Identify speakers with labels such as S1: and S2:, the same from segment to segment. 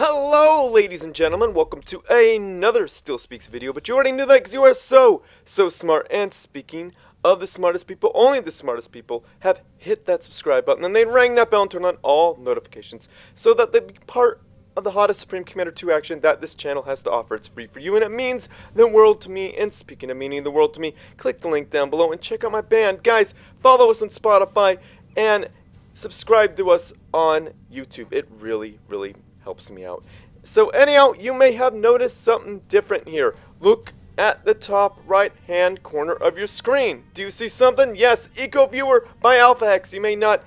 S1: Hello, ladies and gentlemen. Welcome to another Still Speaks video. But you already knew that because you are so smart. And speaking of the smartest people, only the smartest people have hit that subscribe button. And they rang that bell and turned on all notifications so that they be part of the hottest Supreme Commander 2 action that this channel has to offer. It's free for you and it means the world to me. And speaking of meaning the world to me, click the link down below and check out my band. Guys, follow us on Spotify and subscribe to us on YouTube. It really helps me out. So anyhow, you may have noticed something different here. Look at the top right hand corner of your screen. Do you see something? Yes, EcoViewer by AlphaHex. You may not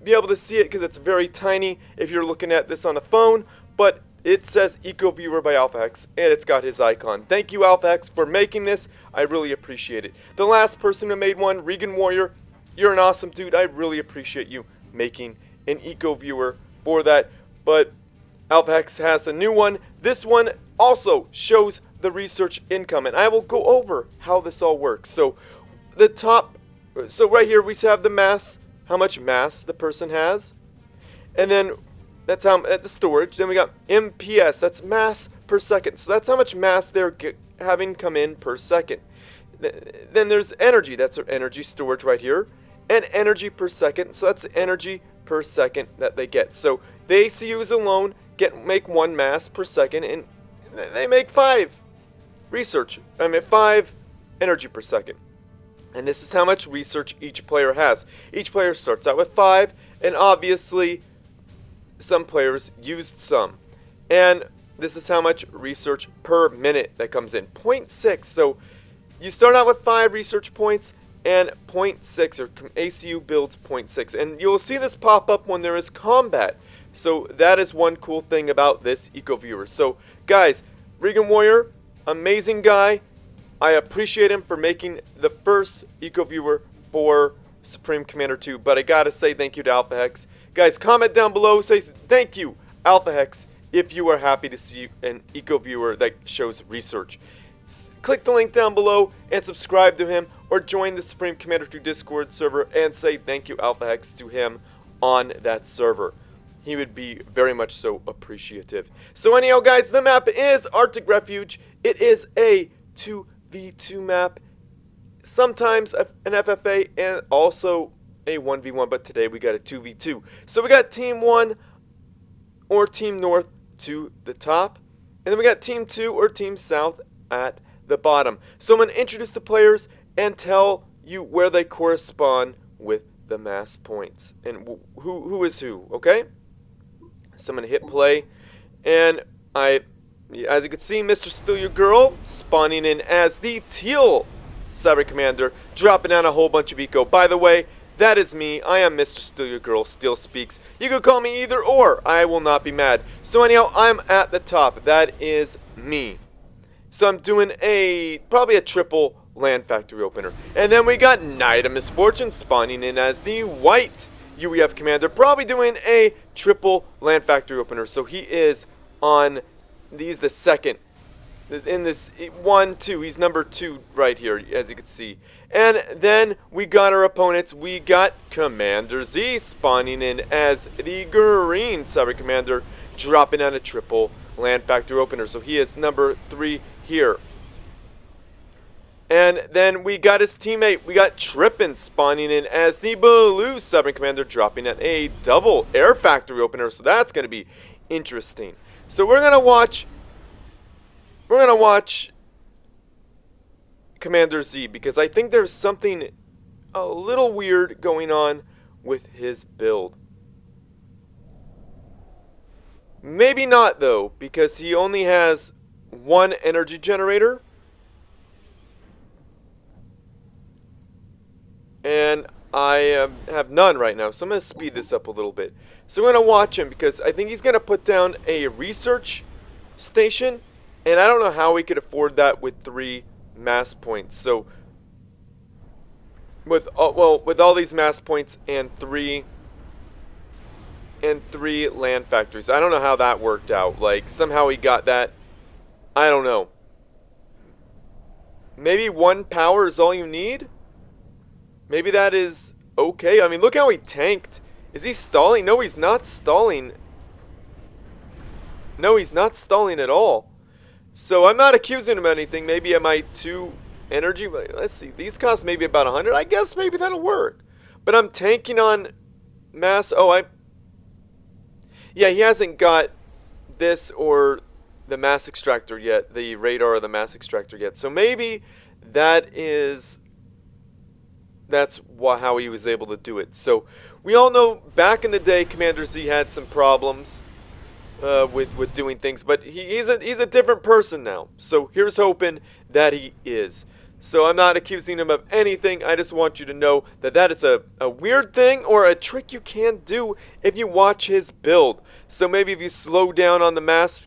S1: be able to see it because it's very tiny if you're looking at this on the phone, but it says EcoViewer by AlphaHex and it's got his icon. Thank you, AlphaHex, for making this. I really appreciate it. The last person who made one, Regan Warrior, you're an awesome dude. I really appreciate you making an EcoViewer for that. But AlphaHex has a new one. This one also shows the research income, and I will go over how this all works. So right here we have the mass, how much mass the person has, and then that's the storage. Then we got MPS, that's mass per second. So that's how much mass they're having come in per second. Then there's energy, that's their energy storage right here, and energy per second. So that's the energy per second that they get. So the ACUs alone make 1 mass per second, and they make 5 energy per second. And this is how much research each player has. Each player starts out with 5, and obviously some players used some. And this is how much research per minute that comes in, 0.6. So you start out with 5 research points, and 0.6, or ACU builds 0.6. And you'll see this pop up when there is combat. So that is one cool thing about this EcoViewer. So guys, Regan Warrior, amazing guy. I appreciate him for making the first EcoViewer for Supreme Commander 2. But I gotta say thank you to AlphaHex. Guys, comment down below, say thank you, AlphaHex, if you are happy to see an EcoViewer that shows research. Click the link down below and subscribe to him, or join the Supreme Commander 2 Discord server and say thank you, AlphaHex, to him on that server. He would be very much so appreciative. So anyhow, guys, the map is Arctic Refuge. It is a 2v2 map, sometimes an FFA, and also a 1v1, but today we got a 2v2. So we got Team 1 or Team North to the top, and then we got Team 2 or Team South at the bottom. So I'm going to introduce the players and tell you where they correspond with the mass points and who is who, okay? So I'm going to hit play, and as you can see, Mr.StealUrGurl spawning in as the teal Cyber Commander, dropping down a whole bunch of eco. By the way, that is me. I am Mr.StealUrGurl, Still Speaks. You can call me either or. I will not be mad. So anyhow, I'm at the top. That is me. So I'm doing probably a triple land factory opener. And then we got NiteofMisfortune spawning in as the white UEF commander, probably doing a triple land factory opener. So he is on, he's the second in this 1-2. He's number 2 right here, as you can see. And then we got our opponents. We got Commander Z spawning in as the green Cyber Commander, dropping on a triple land factory opener. So he is number 3 here. And then we got his teammate, we got Trippin spawning in as the blue Cyber Commander, dropping at a double air factory opener. So that's going to be interesting. So we're going to watch Commander Z, because I think there's something a little weird going on with his build. Maybe not though, because he only has 1 energy generator. And I have none right now, so I'm going to speed this up a little bit. So we're going to watch him, because I think he's going to put down a research station, and I don't know how we could afford that with 3 mass points. So with all these mass points and 3 land factories, I don't know how that worked out. Like, somehow he got that. I don't know. Maybe 1 power is all you need? Maybe that is okay. I mean, look how he tanked. Is he stalling? No, he's not stalling. No, he's not stalling at all. So I'm not accusing him of anything. Maybe I might 2 energy. Let's see. These cost maybe about 100. I guess maybe that'll work. But I'm tanking on mass. Yeah, he hasn't got this or the mass extractor yet. The radar or the mass extractor yet. So maybe that's how he was able to do it. So we all know back in the day, Commander Z had some problems with doing things, but he's a different person now. So here's hoping that he is. So I'm not accusing him of anything. I just want you to know that that is a weird thing or a trick you can do if you watch his build. So maybe if you slow down on the mass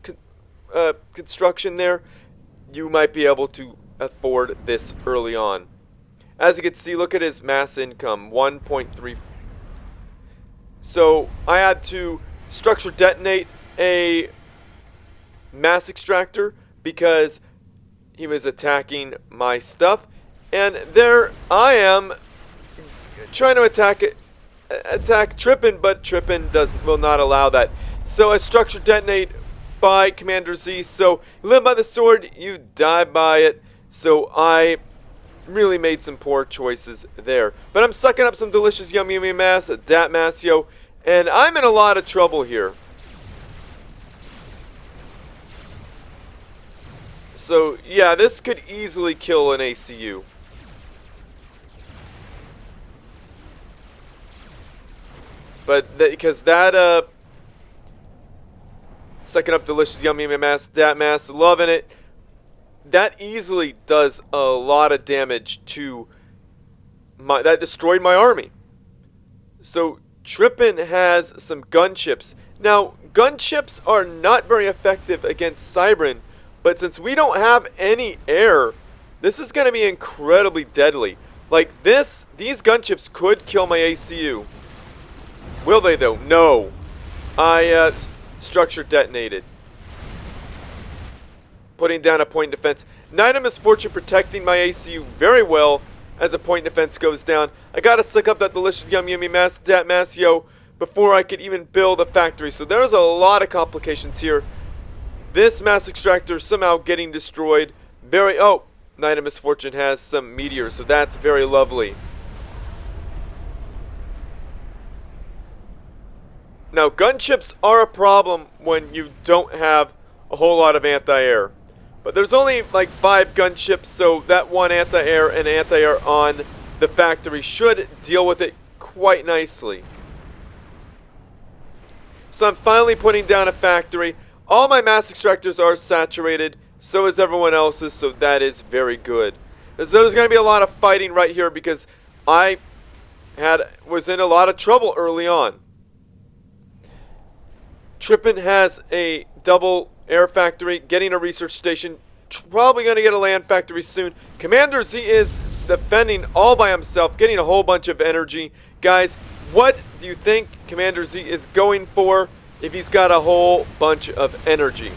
S1: construction there, you might be able to afford this early on. As you can see, look at his mass income, 1.3. So I had to structure detonate a mass extractor because he was attacking my stuff, and there I am trying to attack Trippin, but Trippin will not allow that. So a structure detonate by Commander Z. So you live by the sword, you die by it. So I really made some poor choices there, but I'm sucking up some delicious yummy mass, dat mass, yo, and I'm in a lot of trouble here. So, yeah, this could easily kill an ACU. But, because that, sucking up delicious yummy mass, dat mass, loving it. That easily does a lot of damage to that destroyed my army. So, Trippin has some gun chips. Now, gun chips are not very effective against Cybran, but since we don't have any air, this is going to be incredibly deadly. Like these gun chips could kill my ACU. Will they though? No. I structure detonated. Putting down a point defense. NiteofMisfortune protecting my ACU very well as a point defense goes down. I gotta suck up that delicious yummy mass, dat mass, yo, before I could even build a factory. So there's a lot of complications here. This mass extractor somehow getting destroyed. NiteofMisfortune has some meteors, so that's very lovely. Now, gun chips are a problem when you don't have a whole lot of anti-air. But there's only like 5 gun chips, so that one anti-air and anti-air on the factory should deal with it quite nicely. So I'm finally putting down a factory. All my mass extractors are saturated, so is everyone else's, so that is very good. So there's going to be a lot of fighting right here because I was in a lot of trouble early on. Trippin has a double air factory, getting a research station, probably going to get a land factory soon. Commander Z is defending all by himself, getting a whole bunch of energy. Guys, what do you think Commander Z is going for if he's got a whole bunch of energy?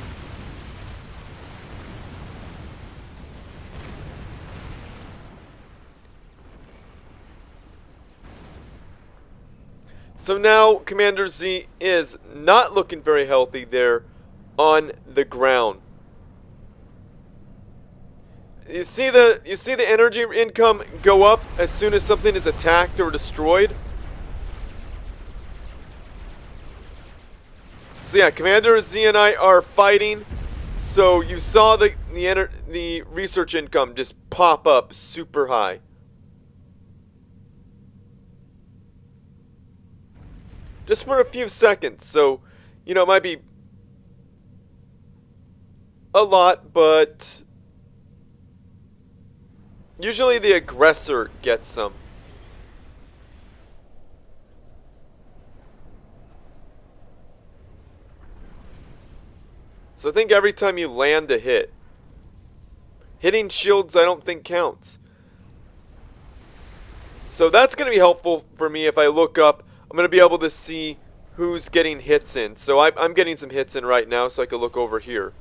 S1: So now Commander Z is not looking very healthy there on the ground. You see the energy income go up as soon as something is attacked or destroyed? So yeah, Commander Z and I are fighting. So you saw the research income just pop up super high. Just for a few seconds. So, you know, it might be a lot, but usually the aggressor gets some. So I think every time you land a hit, hitting shields I don't think counts. So that's going to be helpful for me if I look up. I'm going to be able to see who's getting hits in. So I'm getting some hits in right now, so I can look over here.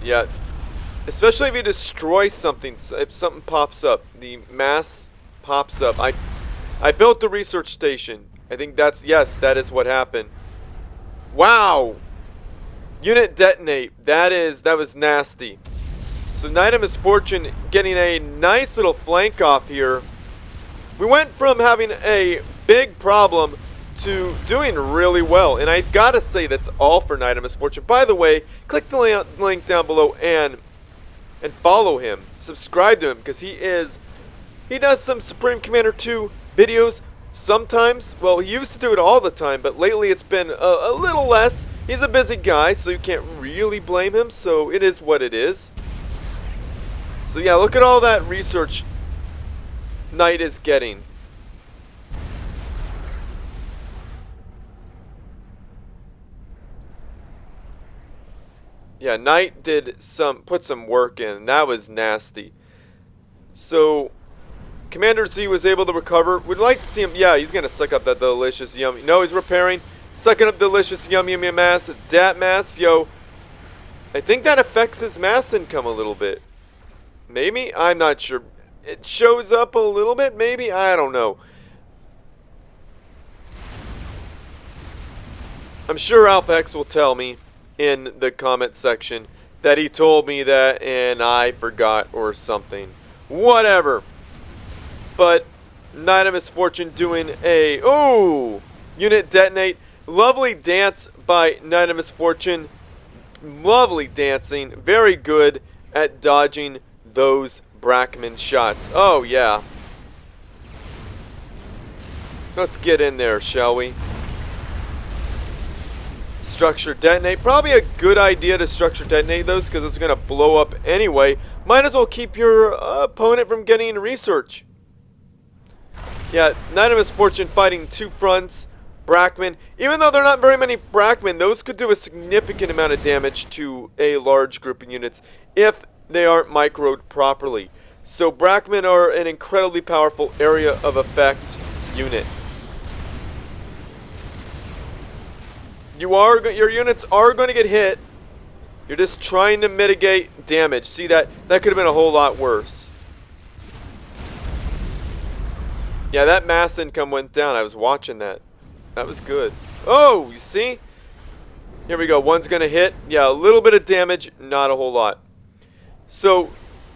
S1: Yeah, Especially if you destroy something, if something pops up. The mass pops up. I built the research station. I think that's, yes, that is what happened. Wow! Unit detonate. That was nasty. So NiteofMisfortune getting a nice little flank off here. We went from having a big problem to doing really well. And I gotta say, that's all for NiteofMisfortune. By the way, click the link down below and follow him. Subscribe to him, because he does some Supreme Commander 2 videos sometimes. Well, he used to do it all the time, but lately it's been a little less. He's a busy guy, so you can't really blame him, so it is what it is. So yeah, look at all that research Knight is getting. Yeah, Knight put some work in. That was nasty. So Commander Z was able to recover. We'd like to see him. Yeah, he's gonna suck up that delicious yum. No, he's repairing. Sucking up delicious yum mass. Dat mass, yo. I think that affects his mass income a little bit. Maybe? I'm not sure. It shows up a little bit, maybe? I don't know. I'm sure AlphaX will tell me in the comment section that he told me that and I forgot or something. Whatever. But NiteofMisfortune doing a unit detonate. Lovely dance by NiteofMisfortune. Lovely dancing. Very good at dodging those Brackman shots. Oh yeah. Let's get in there, shall we? Structure detonate. Probably a good idea to structure detonate those, because it's going to blow up anyway. Might as well keep your opponent from getting research. Yeah, NiteofMisfortune fighting two fronts. Brackman. Even though there are not very many Brackman, those could do a significant amount of damage to a large group of units if they aren't microed properly. So Brackman are an incredibly powerful area of effect unit. Your units are going to get hit. You're just trying to mitigate damage. See, that could have been a whole lot worse. Yeah, that mass income went down. I was watching that. That was good. Oh, you see? Here we go. One's going to hit. Yeah, a little bit of damage, not a whole lot. So,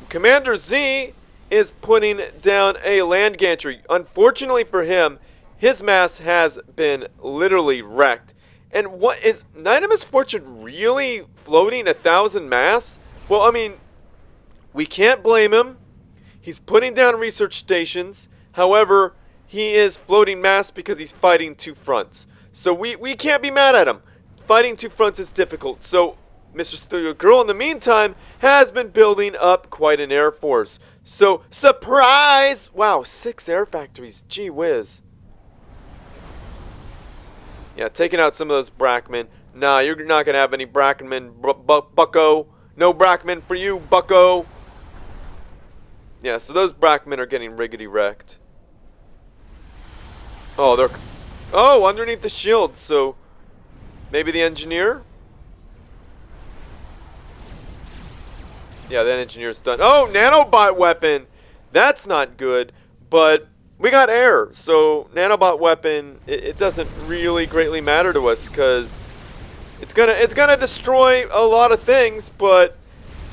S1: Commander Z is putting down a land gantry. Unfortunately for him, his mass has been literally wrecked. And what is NiteofMisfortune really floating 1,000 mass? Well, I mean, we can't blame him. He's putting down research stations. However, he is floating mass because he's fighting two fronts. So we can't be mad at him. Fighting two fronts is difficult. So Mr.StealUrGurl, in the meantime, has been building up quite an air force. So, surprise! Wow, 6 air factories. Gee whiz. Yeah, taking out some of those Brackman. Nah, you're not going to have any Brackman, bucko. No Brackman for you, bucko. Yeah, so those Brackman are getting riggedy wrecked. Oh, they're... Oh, underneath the shield, so... Maybe the engineer? Yeah, that engineer's done. Oh, nanobot weapon! That's not good, but... We got air, so nanobot weapon, it doesn't really greatly matter to us, because it's gonna destroy a lot of things, but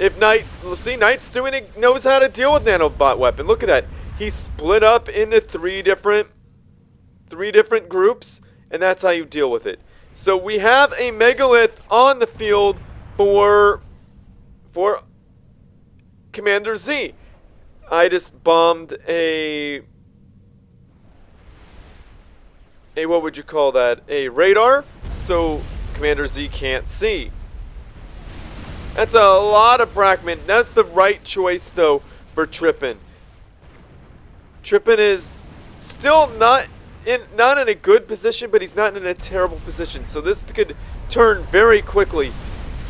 S1: if Knight, we'll see, Knight's doing it, knows how to deal with nanobot weapon. Look at that. He's split up into three different groups, and that's how you deal with it. So we have a megalith on the field for Commander Z. I just bombed a what would you call that? A radar, so Commander Z can't see. That's a lot of Brackman. That's the right choice, though, for Trippin. Trippin is still not in a good position, but he's not in a terrible position. So this could turn very quickly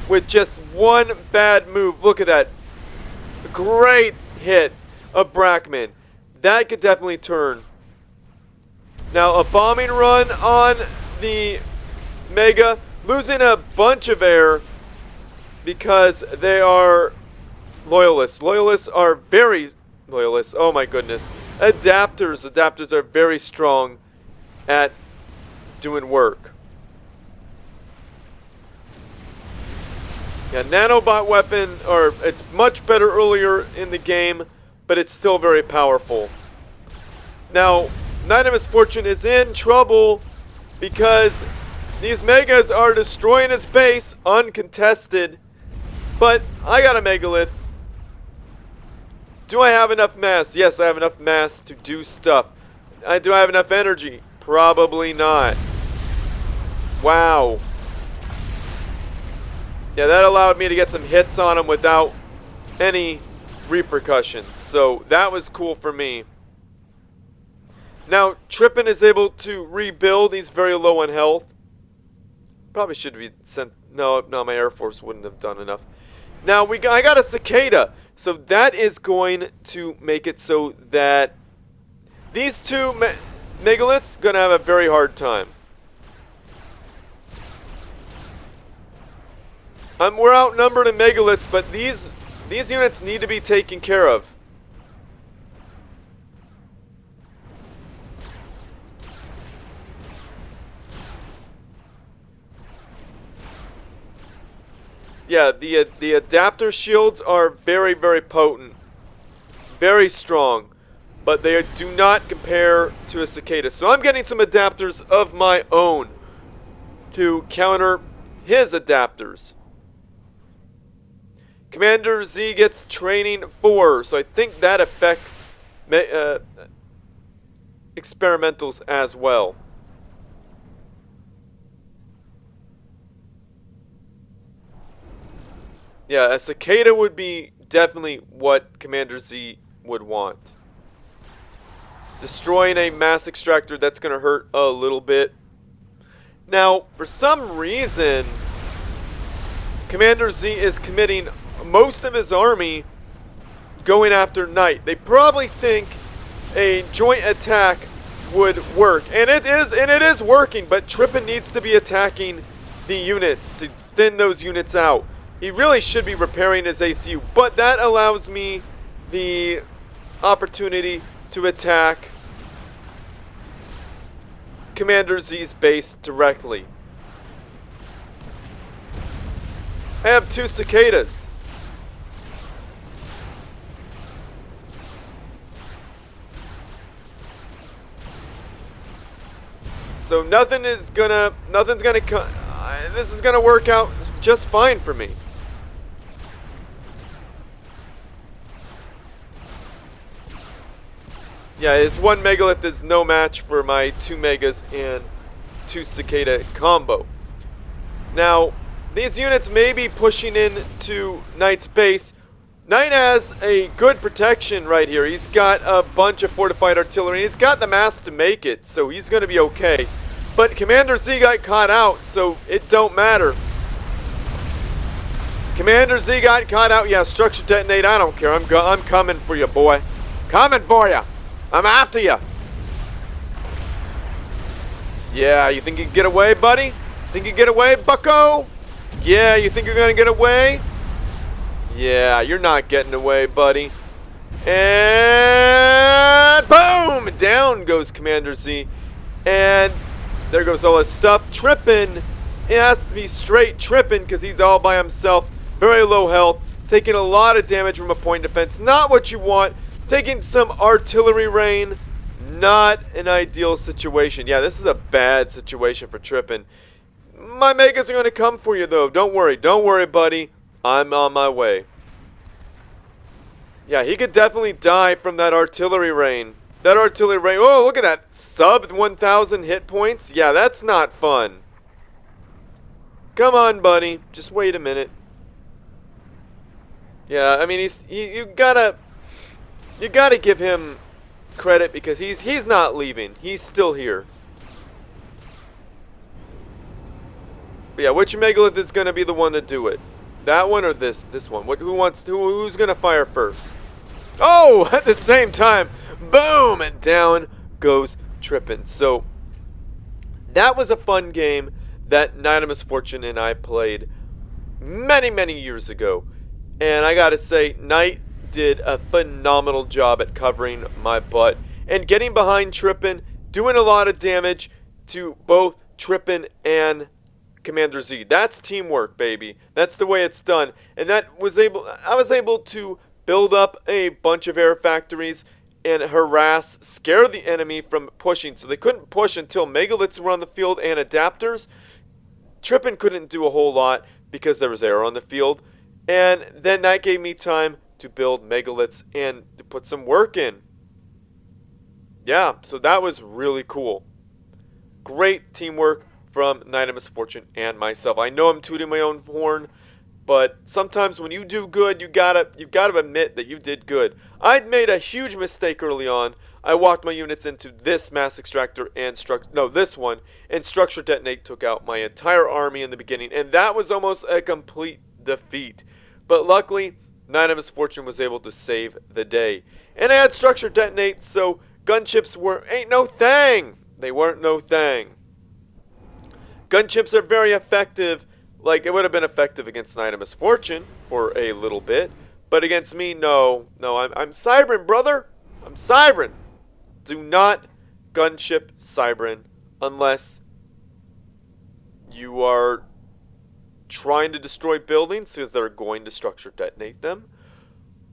S1: with just one bad move. Look at that. Great hit of Brackman. That could definitely turn. Now, a bombing run on the Mega, losing a bunch of air because they are Loyalists. Loyalists are very... Loyalists. Oh my goodness. Adapters. Adapters are very strong at doing work. Yeah, nanobot weapon, or it's much better earlier in the game, but it's still very powerful. Now, NiteofMisfortune is in trouble because these megas are destroying his base uncontested. But I got a megalith. Do I have enough mass? Yes, I have enough mass to do stuff. Do I have enough energy? Probably not. Wow. Yeah, that allowed me to get some hits on him without any repercussions. So that was cool for me. Now, Trippin is able to rebuild. He's very low on health. Probably should be sent... No, my Air Force wouldn't have done enough. Now, I got a cicada. So that is going to make it so that these two megaliths going to have a very hard time. We're outnumbered in megaliths, but these units need to be taken care of. Yeah, the adapter shields are very, very potent. Very strong. But they do not compare to a cicada. So I'm getting some adapters of my own to counter his adapters. Commander Z gets training 4, so I think that affects experimentals as well. Yeah, a cicada would be definitely what Commander Z would want. Destroying a mass extractor, that's going to hurt a little bit. Now, for some reason, Commander Z is committing most of his army going after Knight. They probably think a joint attack would work. And it is working, but Trippin needs to be attacking the units to thin those units out. He really should be repairing his ACU, but that allows me the opportunity to attack Commander Z's base directly. I have 2 cicadas. So nothing's gonna come. This is gonna work out just fine for me. Yeah, his 1 megalith is no match for my 2 megas and 2 cicada combo. Now, these units may be pushing in to Knight's base. Knight has a good protection right here. He's got a bunch of fortified artillery. He's got the mass to make it, so he's going to be okay. But Commander Z got caught out, so it don't matter. Commander Z got caught out. Yeah, structure detonate. I don't care. I'm coming for you, boy. Coming for you. I'm after you. Yeah, you think you can get away, buddy? Think you can get away, bucko? Yeah, you think you're going to get away? Yeah, you're not getting away, buddy. And boom! Down goes Commander Z. And there goes all his stuff. Trippin. It has to be straight Trippin because he's all by himself. Very low health. Taking a lot of damage from a point defense. Not what you want. Taking some artillery rain. Not an ideal situation. Yeah, this is a bad situation for Trippin. My megas are going to come for you, though. Don't worry. Don't worry, buddy. I'm on my way. Yeah, he could definitely die from that artillery rain. That artillery rain. Oh, look at that. Sub 1,000 hit points. Yeah, that's not fun. Come on, buddy. Just wait a minute. Yeah, I mean, you gotta give him credit because he's not leaving. He's still here. But yeah, which megalith is gonna be the one to do it? That one or this one? Who's gonna fire first? Oh, at the same time, boom, and down goes Trippin. So that was a fun game that NiteofMisfortune and I played many years ago. And I gotta say, Knight did a phenomenal job at covering my butt and getting behind Trippin, doing a lot of damage to both Trippin and Commander Z. That's teamwork, baby. That's the way it's done. And I was able to build up a bunch of air factories and scare the enemy from pushing. So they couldn't push until megaliths were on the field and adapters. Trippin couldn't do a whole lot because there was air on the field. And then that gave me time to build megaliths and to put some work in. Yeah, so that was really cool. Great teamwork from NiteofMisfortune and myself. I know I'm tooting my own horn, but sometimes when you do good, you gotta admit that you did good. I'd made a huge mistake early on. I walked my units into this mass extractor and this one, and structure detonate took out my entire army in the beginning, and that was almost a complete defeat. But luckily, NiteofMisfortune was able to save the day. And I had structure detonate, so gunchips ain't no thing. They weren't no thing. Gunchips are very effective. Like, it would have been effective against NiteofMisfortune for a little bit. But against me, no. No, I'm Cybran, brother. I'm Cybran. Do not gunship Cybran unless you are trying to destroy buildings, because they're going to structure detonate them.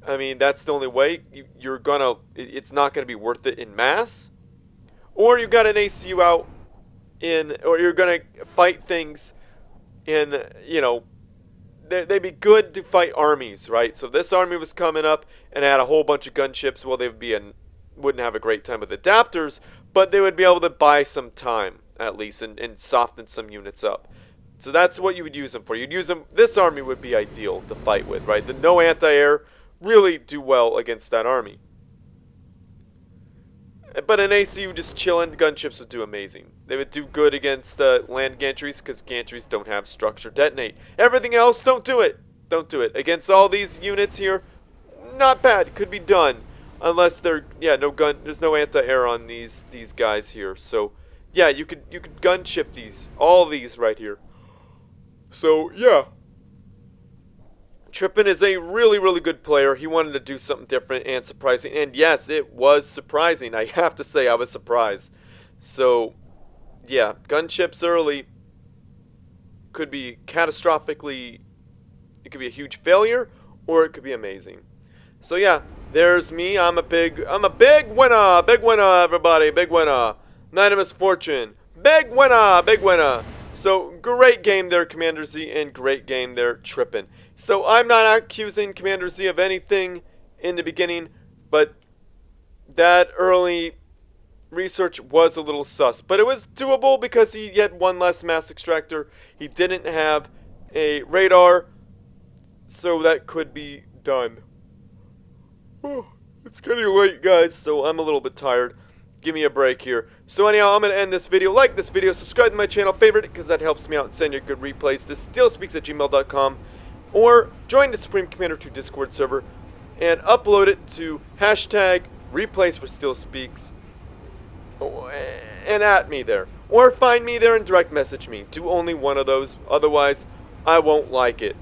S1: I mean, that's the only way. It's not gonna be worth it in mass. Or you got an ACU out or you're gonna fight things in, they'd be good to fight armies, right? So this army was coming up and had a whole bunch of gunships. Well, wouldn't have a great time with adapters, but they would be able to buy some time at least and soften some units up. So that's what you would use them for. You'd use them. This army would be ideal to fight with, right? The no anti-air really do well against that army. But an ACU just chilling, gunships would do amazing. They would do good against land gantries because gantries don't have structure detonate. Everything else, don't do it. Don't do it. Against all these units here, not bad. Could be done. Unless there's no anti-air on these guys here. So, yeah, you could gunship all these right here. So, yeah. Trippin is a really, really good player. He wanted to do something different and surprising. And yes, it was surprising. I have to say I was surprised. So, yeah, gunships early could be catastrophically, it could be a huge failure, or it could be amazing. So yeah, there's me. I'm a big winner. Big winner, everybody. Big winner. NiteofMisfortune. Big winner. Big winner. So, great game there, Commander Z, and great game there, Trippin. So, I'm not accusing Commander Z of anything in the beginning, but that early research was a little sus. But it was doable because he had one less mass extractor. He didn't have a radar, so that could be done. Oh, it's getting late, guys, so I'm a little bit tired. Give me a break here. So anyhow, I'm going to end this video. Like this video, subscribe to my channel, favorite it, because that helps me out and send you good replays to stealspeaks@gmail.com, or join the Supreme Commander 2 Discord server and upload it to hashtag replays for StealSpeaks and at me there. Or find me there and direct message me. Do only one of those, otherwise I won't like it.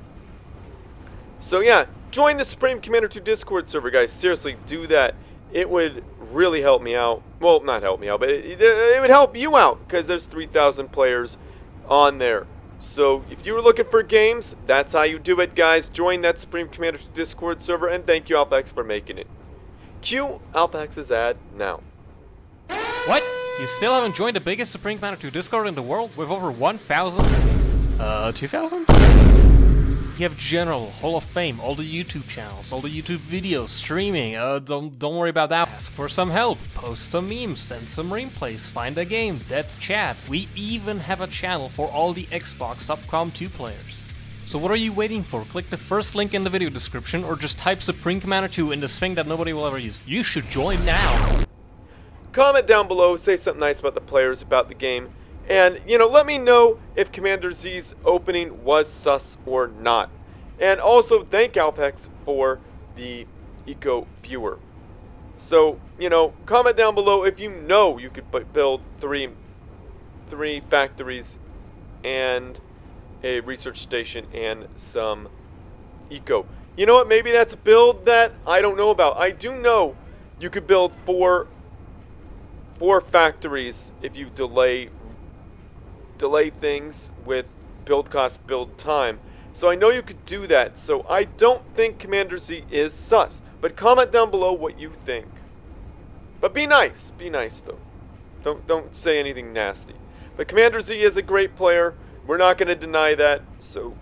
S1: So yeah, join the Supreme Commander 2 Discord server, guys. Seriously, do that. It would really help me out. Well, not help me out, but it would help you out because there's 3,000 players on there. So if you were looking for games, that's how you do it, guys. Join that Supreme Commander 2 Discord server, and thank you, AlphaX, for making it. Cue AlphaX's ad now.
S2: What? You still haven't joined the biggest Supreme Commander 2 Discord in the world with over 1,000? 2,000? You have General, Hall of Fame, all the YouTube channels, all the YouTube videos, streaming, don't worry about that. Ask for some help, post some memes, send some replays, find a game, death chat. We even have a channel for all the Xbox Subcom 2 players. So what are you waiting for? Click the first link in the video description or just type Supreme Commander 2 in this thing that nobody will ever use. You should join now!
S1: Comment down below, say something nice about the players, about the game. And, let me know if Commander Z's opening was sus or not. And also, thank AlphaX for the EcoViewer. So, comment down below if you could build three factories and a research station and some eco. You know what? Maybe that's a build that I don't know about. I do know you could build four factories if you delay things with build cost, build time. So I know you could do that. So I don't think Commander Z is sus. But comment down below what you think. But be nice. Be nice though. Don't say anything nasty. But Commander Z is a great player. We're not going to deny that. So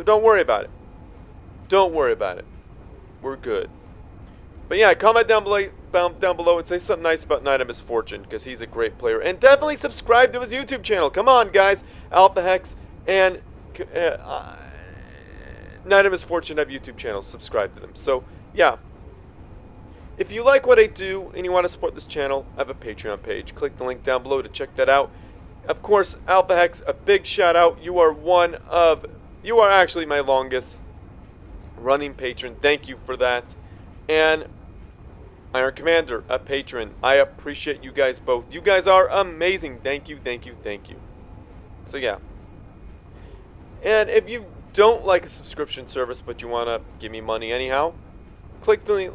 S1: don't worry about it. Don't worry about it. We're good. But yeah, comment down below and say something nice about NiteofMisfortune, because he's a great player. And definitely subscribe to his YouTube channel. Come on, guys. Alpha Hex and NiteofMisfortune have YouTube channels. Subscribe to them. So yeah. If you like what I do and you want to support this channel, I have a Patreon page. Click the link down below to check that out. Of course, Alpha Hex, a big shout out. You are actually my longest running patron. Thank you for that. And Iron Commander, a patron. I appreciate you guys both. You guys are amazing. Thank you, thank you, thank you. So yeah. And if you don't like a subscription service but you want to give me money anyhow, click the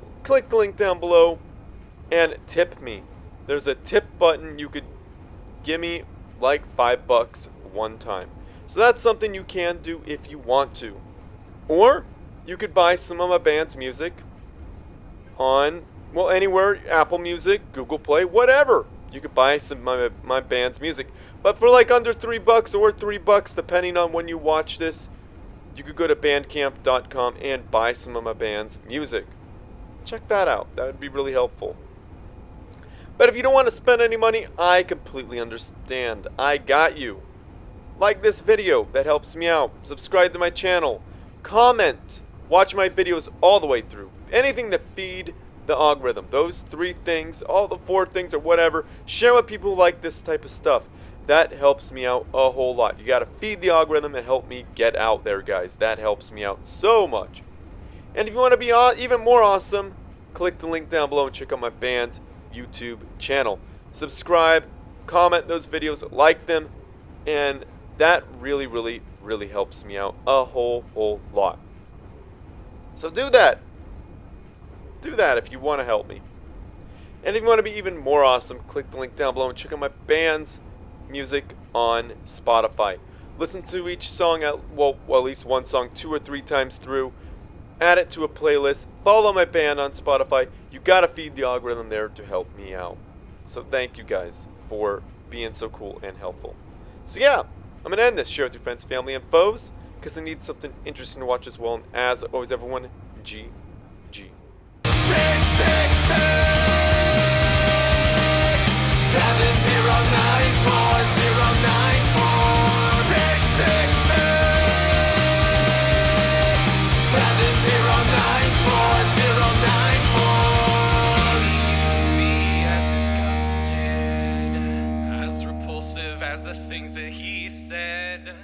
S1: link down below and tip me. There's a tip button. You could give me like $5 one time. So that's something you can do if you want to. Or you could buy some of my band's music on, well, anywhere, Apple Music, Google Play, whatever. You could buy some of my band's music. But for like under $3 or $3, depending on when you watch this, you could go to bandcamp.com and buy some of my band's music. Check that out. That would be really helpful. But if you don't want to spend any money, I completely understand. I got you. Like this video. That helps me out. Subscribe to my channel. Comment. Watch my videos all the way through. Anything to feed the algorithm. Those 3 things, all the 4 things or whatever. Share with people who like this type of stuff. That helps me out a whole lot. You got to feed the algorithm and help me get out there, guys. That helps me out so much. And if you want to be even more awesome, click the link down below and check out my band's YouTube channel. Subscribe, comment those videos, like them, and that really, really, really helps me out a whole lot. So do that. Do that if you want to help me. And if you want to be even more awesome, click the link down below and check out my band's music on Spotify. Listen to each song, at least one song 2 or 3 times through. Add it to a playlist. Follow my band on Spotify. You gotta feed the algorithm there to help me out. So thank you guys for being so cool and helpful. So yeah, I'm gonna end this. Share with your friends, family, and foes, because they need something interesting to watch as well. And as always, everyone, GG.
S3: 666 as the things that he said.